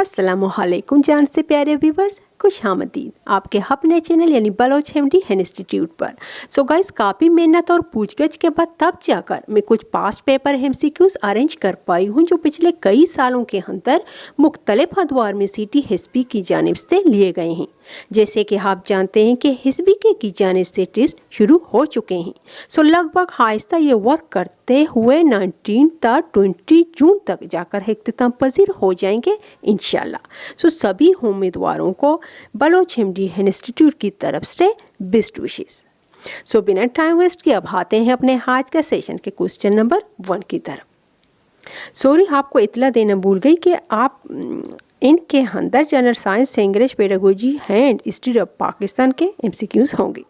अस्सलामुअलैकुम जान से प्यारे व्यूवर्स, खुश आमदीद आपके अपने चैनल यानी बलोच एमडी इंस्टीट्यूट पर। सो गाइस, काफ़ी मेहनत और पूछगछ के बाद तब जाकर मैं कुछ पास्ट पेपर एमसीक्यूज अरेंज कर पाई हूँ जो पिछले कई सालों के अंदर मुख्तलिफ अदवार में सिटी हिस्बी की जानिब से लिए गए हैं। जैसे कि आप जानते हैं कि हिस्बी की जानिब से टेस्ट शुरू हो चुके हैं। सो लगभग आहिस्ता ये वर्क करते हुए 19-20 जून तक जाकर इख्तिताम पजीर हो जाएंगे इंशाल्लाह। सो सभी उम्मीदवारों को बलोच एमडी इंस्टीट्यूट की तरफ से बेस्ट विशेस। सो बिना टाइम वेस्ट किए अब आते हैं अपने आज का सेशन के क्वेश्चन नंबर 1 की तरफ। सॉरी, आपको इतला देना भूल गई कि आप इनके अंदर general science, English, pedagogy and history of Pakistan के एमसीक्यूज होंगे।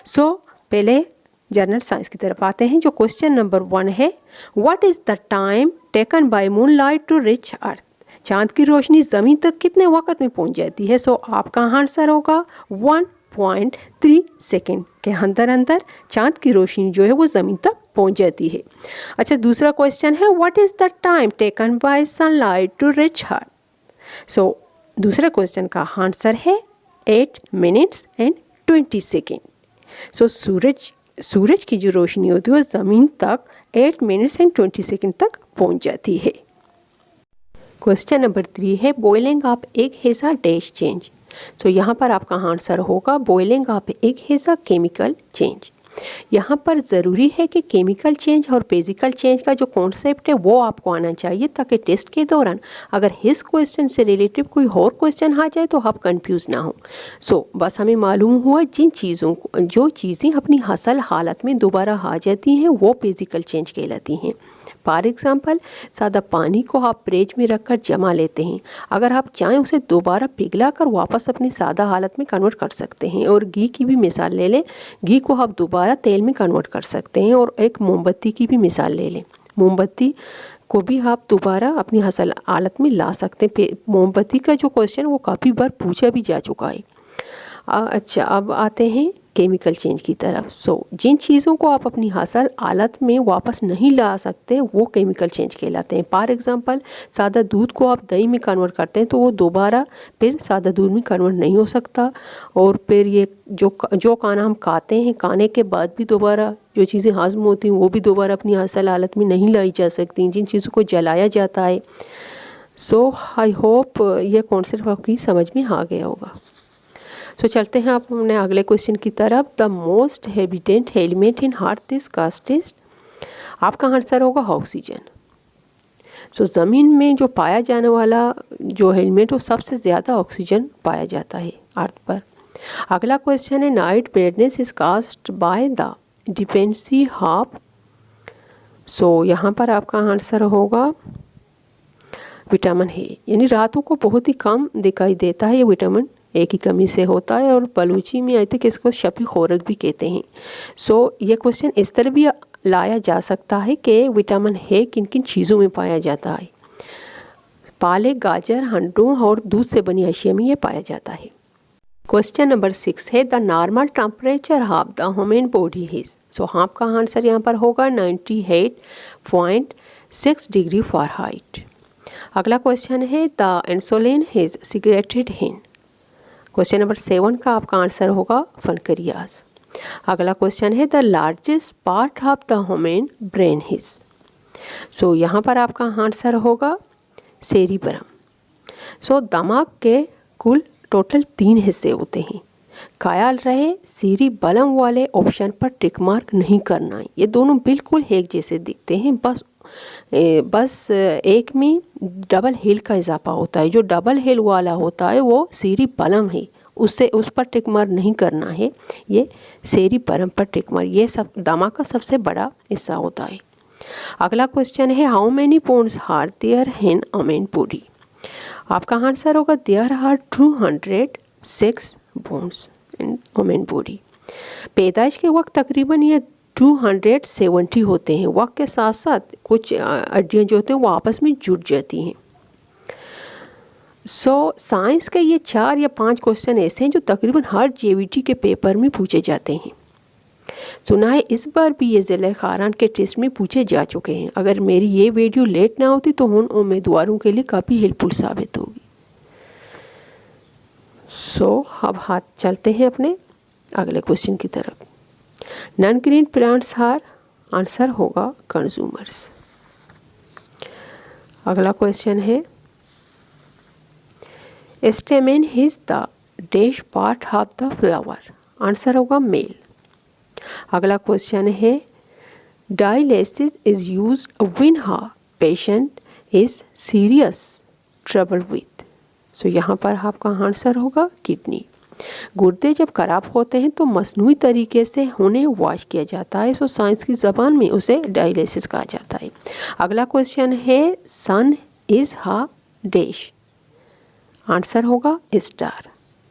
सो पहले जनरल साइंस की तरफ आते हैं जो क्वेश्चन नंबर 1 है, what is the time taken by moonlight to reach earth? चांद की रोशनी ज़मीन तक कितने वक्त में पहुंच जाती है? सो आपका आंसर होगा 1.3 सेकेंड के अंदर चांद की रोशनी जो है वो ज़मीन तक पहुंच जाती है। अच्छा, दूसरा क्वेश्चन है, what is the time taken by sunlight to reach earth? So दूसरे क्वेश्चन का आंसर है 8 मिनट्स एंड 20 सेकेंड। सो सूरज की जो रोशनी होती है वो ज़मीन तक 8 मिनट्स एंड 20 सेकेंड तक पहुंच जाती है। क्वेश्चन नंबर 3 है, boiling of egg has a dash change? So यहाँ पर आपका आंसर होगा boiling of egg has a chemical change. यहाँ पर ज़रूरी है कि केमिकल चेंज और फिजिकल चेंज का जो कॉन्सेप्ट है वो आपको आना चाहिए ताकि टेस्ट के दौरान अगर इस क्वेश्चन से रिलेटिव कोई और क्वेश्चन आ जाए तो आप कंफ्यूज ना हो। सो बस हमें मालूम हुआ जिन चीज़ों को जो चीज़ें अपनी असल हालत में दोबारा आ जाती हैं वो फिजिकल चेंज कहलाती हैं। फॉर एग्ज़ाम्पल, सादा पानी को आप फ्रिज में रखकर जमा लेते हैं, अगर आप चाहें उसे दोबारा पिघला कर वापस अपनी सादा हालत में कन्वर्ट कर सकते हैं। और घी की भी मिसाल ले लें, घी को आप दोबारा तेल में कन्वर्ट कर सकते हैं। और एक मोमबत्ती की भी मिसाल ले लें, मोमबत्ती को भी आप दोबारा अपनी असल हालत में ला सकते हैं। मोमबत्ती का जो क्वेश्चन वो काफ़ी बार पूछा भी जा चुका है। अच्छा, अब आते हैं केमिकल चेंज की तरफ। सो जिन चीज़ों को आप अपनी असल हालत में वापस नहीं ला सकते वो केमिकल चेंज कहलाते हैं। फॉर एग्ज़ाम्पल, सादा दूध को आप दही में कन्वर्ट करते हैं तो वो दोबारा फिर सादा दूध में कन्वर्ट नहीं हो सकता। और फिर ये जो खाना हम खाते हैं, खाने के बाद भी दोबारा जो चीज़ें हाज़म होती हैं वो भी दोबारा अपनी असल हालत में नहीं लाई जा सकती। जिन चीज़ों को जलाया जाता है। सो आई होप ये कॉन्सेप्ट आपकी समझ में आ गया होगा। सो चलते हैं आप अपने अगले क्वेश्चन की तरफ। The most evident element in earth is casteist? आपका आंसर होगा ऑक्सीजन। सो ज़मीन में जो पाया जाने वाला जो एलिमेंट वो सबसे ज़्यादा ऑक्सीजन पाया जाता है अर्थ पर। अगला क्वेश्चन है, night brightness is cast by the dependency of? So यहाँ पर आपका आंसर होगा विटामिन ए, यानी रातों को बहुत ही कम दिखाई देता है। ये विटामिन ए की कमी से होता है और बलूची में आई थिंक इसको शफी खोरक भी कहते हैं। सो ये क्वेश्चन इस तरह भी लाया जा सकता है कि विटामिन ए किन किन चीज़ों में पाया जाता है। पालक, गाजर, अंडों और दूध से बनी अशिया में ये पाया जाता है। क्वेश्चन नंबर 6 है, the normal temperature of the human body is? So आपका आंसर यहाँ पर होगा 98.6 डिग्री फ़ारेनहाइट। अगला क्वेश्चन है, the insulin is secreted in? Question number 7 का आपका आंसर होगा फनक्रियाज। अगला क्वेश्चन है, the largest part of the human brain is? So यहाँ पर आपका आंसर होगा सेरिब्रम। सो दिमाग के कुल टोटल 3 हिस्से होते हैं। ख्याल रहे सेरिबेलम वाले ऑप्शन पर टिक मार्क नहीं करना है, ये दोनों बिल्कुल एक जैसे दिखते हैं। बस एक में डबल हिल का इजाफा होता है। जो डबल हिल वाला होता है वो सेरिबेलम है, उस पर टिक मार्क नहीं करना है, ये सेरिबेलम पर टिक मार्क, ये सब दिमाग का सबसे बड़ा हिस्सा होता है। अगला क्वेश्चन है, how many bones are there in human body? आपका आंसर होगा there are 206 bones in human body. पैदाइश के वक्त तकरीबन ये 270 होते हैं। वक्त के साथ साथ कुछ हड्डियाँ जो होते हैं वो आपस में जुड़ जाती हैं। सो साइंस के ये 4 या 5 क्वेश्चन ऐसे हैं जो तकरीबन हर जेवीटी के पेपर में पूछे जाते हैं। सुना है इस बार भी ये ज़िले खारान के टेस्ट में पूछे जा चुके हैं। अगर मेरी ये वीडियो लेट ना होती तो उन उम्मीदवारों के लिए काफ़ी हेल्पफुल साबित होगी। अब हाथ चलते हैं अपने अगले क्वेश्चन की तरफ। Non green plants are, answer होगा कंज्यूमर्स। अगला क्वेश्चन है stamen is the dash part of the flower, answer होगा मेल। अगला क्वेश्चन है dialysis is used when a patient is serious trouble with, so यहाँ पर आपका आंसर होगा किडनी। गुर्दे जब खराब होते हैं तो मसनूई तरीके से उन्हें वॉश किया जाता है, सो साइंस की ज़बान में उसे डायलिसिस कहा जाता है। अगला क्वेश्चन है सन इज हा डैश, आंसर होगा स्टार।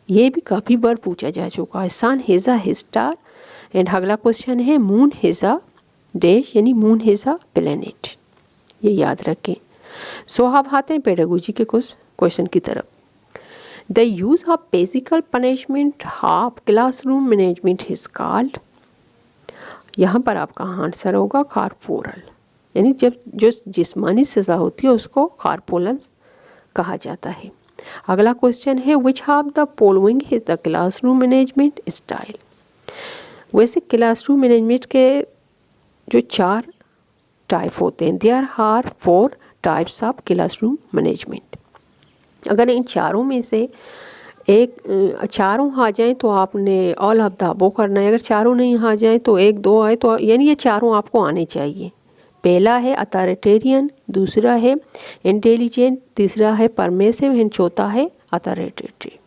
ये भी काफ़ी बार पूछा जा चुका है, सन इज अ स्टार। एंड अगला क्वेश्चन है मून इज अ डैश, यानी मून इज अ प्लेनेट, ये याद रखें। सो अब आते हैं पेडागोजी के कुछ क्वेश्चन की तरफ। The use of physical punishment of classroom management is called, यहाँ पर आपका आंसर होगा कॉर्पोरल, यानी जब जो जिस्मानी सज़ा होती है उसको कॉर्पोरल कहा जाता है। अगला क्वेश्चन है which of the following is the classroom management style. वैसे क्लासरूम मैनेजमेंट के जो 4 टाइप होते हैं, there are 4 types of classroom management. अगर इन चारों में से चारों आ जाएं तो आपने ऑल ऑफ द अबव करना है, अगर चारों नहीं आ जाएं तो 1 2 आए तो यानी ये चारों आपको आने चाहिए। पहला है अथॉरिटेरियन, दूसरा है इंटेलिजेंट, तीसरा है परमेसिव एंड चौथा है अथॉरिटेटिव।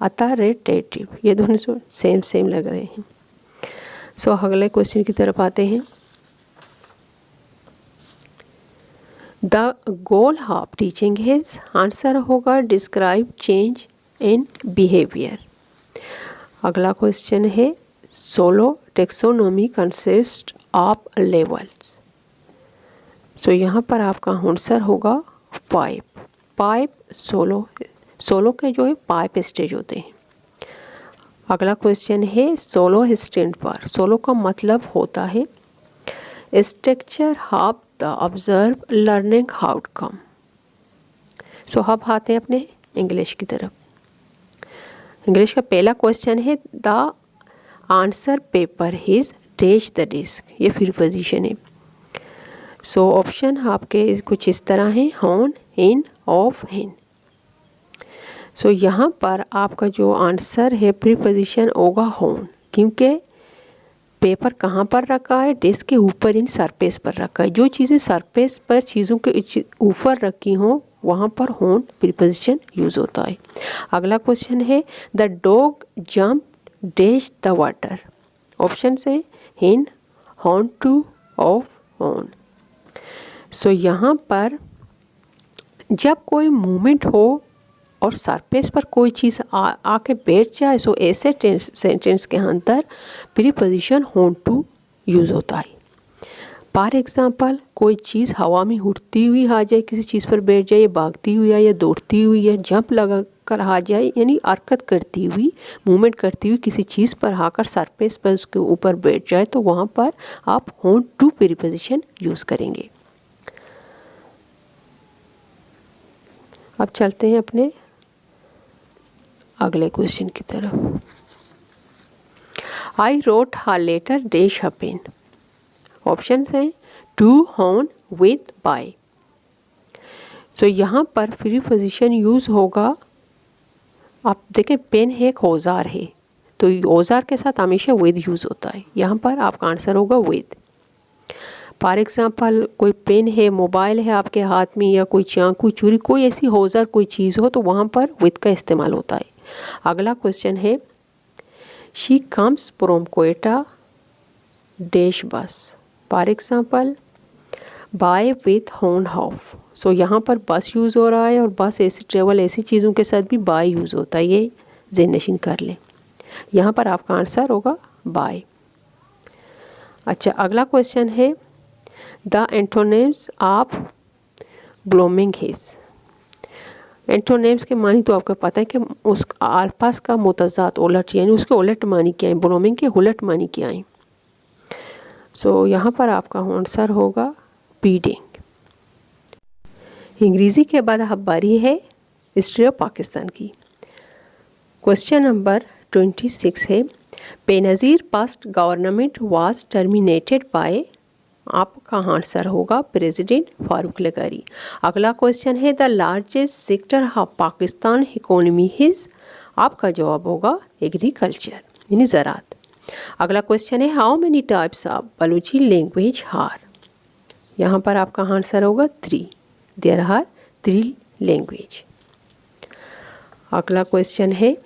अथॉरिटेटिव ये दोनों सेम लग रहे हैं। सो अगले क्वेश्चन की तरफ आते हैं। The goal of teaching is, answer होगा डिस्क्राइब चेंज इन बिहेवियर। अगला क्वेश्चन है SOLO taxonomy consist of levels, so यहाँ पर आपका आंसर होगा 5 सोलो के जो है 5 स्टेज होते हैं। अगला क्वेश्चन है सोलो स्टैंड पर, सोलो का मतलब होता है structure of the observe learning outcome. So अब आते हैं अपने इंग्लिश की तरफ। इंग्लिश का पहला क्वेश्चन है the answer paper is dash the disc, ये प्रीपोजिशन है। सो ऑप्शन आपके कुछ इस तरह हैं ऑन, इन, ऑफ, इन। सो यहाँ पर आपका जो आंसर है प्रीपोजिशन होगा ऑन, क्योंकि पेपर कहाँ पर रखा है, डेस्क के ऊपर, इन सरफेस पर रखा है। जो चीज़ें सरफेस पर चीज़ों के ऊपर रखी हों वहाँ पर ऑन प्रीपोजिशन यूज़ होता है। अगला क्वेश्चन है the dog jump dash the water, option है इन, ऑन टू, ऑफ, ऑन। सो यहाँ पर जब कोई मूवमेंट हो और सरफेस पर कोई चीज़ आके बैठ जाए, सो ऐसे सेंटेंस के अंदर प्रीपोजिशन ऑन टू यूज़ होता है। फॉर एग्जांपल कोई चीज़ हवा में उड़ती हुई आ जाए, किसी चीज़ पर बैठ जाए, या भागती हुई या दौड़ती हुई या जंप लगा कर आ जाए, यानी हरकत करती हुई, मूवमेंट करती हुई किसी चीज़ पर आकर सरफेस पर उसके ऊपर बैठ जाए, तो वहाँ पर आप ऑन टू प्रीपोजिशन यूज़ करेंगे। अब चलते हैं अपने अगले क्वेश्चन की तरफ। I wrote a letter dash a pen, option हैं to, on, with, by. So यहाँ पर प्रीपोजिशन यूज़ होगा, आप देखें पेन है एक औजार है, तो औजार के साथ हमेशा विद यूज़ होता है, यहाँ पर आपका आंसर होगा विद। फॉर एग्जांपल कोई पेन है, मोबाइल है आपके हाथ में, या कोई चाकू, छुरी, कोई ऐसी औजार कोई चीज़ हो तो वहाँ पर विद का इस्तेमाल होता है। अगला क्वेश्चन है she comes from Quetta dash bus, for example by with on half. So यहाँ पर बस यूज़ हो रहा है, और बस ऐसी ट्रेवल ऐसी चीज़ों के साथ भी बाय यूज़ होता है, ये जेनरेशन कर लें। यहाँ पर आपका आंसर होगा बाय। अच्छा, अगला क्वेश्चन है the antonyms of blooming his. Antonyms के मानी तो आपको पता है कि उस आसपास का मुतज़ाद उलट, यानी उसके उलट मानी क्या है, ब्लोमिंग के उलट मानी क्या है। सो यहाँ पर आपका आंसर होगा बीडिंग। अंग्रेज़ी के बाद अब बारी है हिस्ट्री ऑफ पाकिस्तान की। क्वेश्चन नंबर 26 है, Benazir past government was terminated by, आपका आंसर होगा प्रेसिडेंट फारूक लगारी। अगला क्वेश्चन है, the largest sector of Pakistan economy is, आपका जवाब होगा एग्रीकल्चर यानी ज़राअत। अगला क्वेश्चन है, how many types of Balochi language are, यहाँ पर आपका आंसर होगा 3, देयर आर 3 लैंग्वेज। अगला क्वेश्चन है,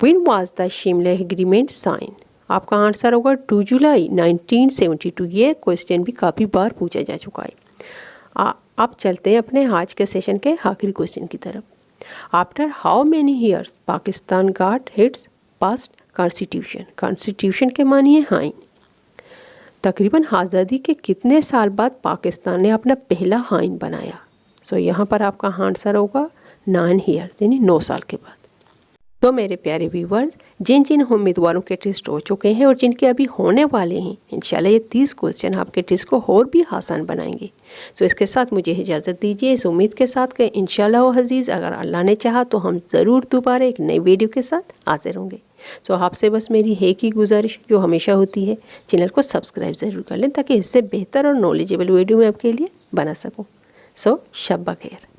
when was the Shimla agreement sign, आपका आंसर होगा 2 जुलाई 1972। ये क्वेश्चन भी काफ़ी बार पूछा जा चुका है। अब चलते हैं अपने आज के सेशन के आखिरी क्वेश्चन की तरफ। After how many years Pakistan got its first constitution, constitution के मानिए आइन। तकरीबन आज़ादी के कितने साल बाद पाकिस्तान ने अपना पहला आइन बनाया? सो यहाँ पर आपका आंसर होगा 9 ईयर्स यानी 9 साल के बाद। तो मेरे प्यारे व्यूवर्स, जिन जिन उम्मीदवारों के टेस्ट हो चुके हैं और जिनके अभी होने वाले हैं, इंशाल्लाह ये 30 क्वेश्चन आपके टेस्ट को और भी आसान बनाएंगे। सो इसके साथ मुझे इजाज़त दीजिए इस उम्मीद के साथ कि इंशाल्लाह अज़ीज़ अगर अल्लाह ने चाहा तो हम ज़रूर दोबारा एक नई वीडियो के साथ हाजिर होंगे। सो आपसे बस मेरी है की गुजारिश जो हमेशा होती है, चैनल को सब्सक्राइब ज़रूर कर लें ताकि इससे बेहतर और नॉलेजेबल वीडियो मैं आपके लिए बना सकूँ। सो शब बखैर।